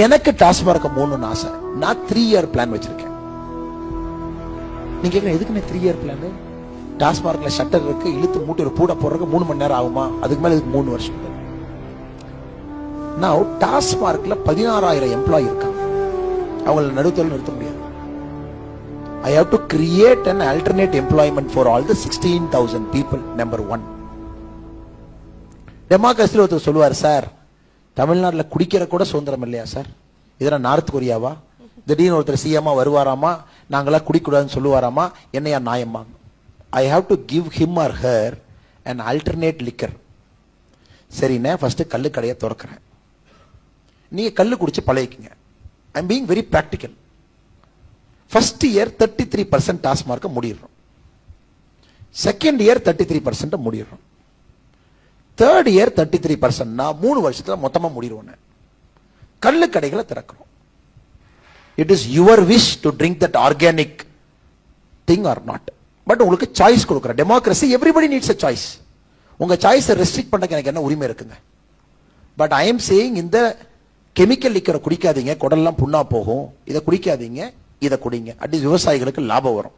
எனக்கு டாஸ்மார்க்க போகணும்னு ஆசை. நான் 3 இயர் பிளான் வச்சிருக்கேன். நீங்க கேட்கலாம், எதுக்குமே 3 இயர் பிளான்? டாஸ்மார்க்ல ஷட்டர் இருக்கு, இழுத்து மூட்டு பூட போடுறதுக்கு 3 மணி நேரம் ஆகுமா? அதுக்கு மேல இதுக்கு 3 வருஷம். நான் டாஸ்மார்க்ல 16,000 எம்ப்ளாயி இருக்காங்க. அவங்களை நடுத்தல் நிறுத்த முடியாது. I have to create an alternate employment for all the 16,000 people. Number 1. டெமோக்ரஸில ஒருத்தர் சொல்லுவார், சார் தமிழ்நாட்டில் குடிக்கிற கூட சுதந்திரம் இல்லையா சார்? இதெல்லாம் நார்த் கொரியாவா? திடீர்னு ஒருத்தர் சிஎம்மா வருவாராமா, நாங்களாம் குடிக்கூடாதுன்னு சொல்லுவாராமா, என்னையா நியாயமா? I have to give him or her and alternate liquor. சரிண்ணே, ஃபர்ஸ்ட் கல்லு கடையை திறக்கிறேன், நீங்க கல்லு குடிச்சு பழகிக்குங்க. I am being very practical. First year 33% டாஸ்மார்க்க முடிடுறோம். செகண்ட் இயர் 33% முடிடுறோம். Third year 33%. 3 வருஷத்துல மொத்தமா முடிடுவோம். கல்லு கடைகளை திறக்கிறோம். It is your wish to drink that organic thing or not. But உங்களுக்கு சாய்ஸ் கொடுக்குறேன். Democracy, everybody needs a choice. உங்க சாய்ஸை ரெஸ்ட்ரிக்ட் பண்ண எனக்கு என்ன உரிமை இருக்குங்க? பட் ஐ எம் சேயிங், இந்த கெமிக்கல் லிக்கரை குடிக்காதீங்க, குடல்லாம் புண்ணா போகும். இதை குடிக்காதீங்க, இதை குடிங்க. அட்லீஸ்ட் விவசாயிகளுக்கு லாபம் வரும்.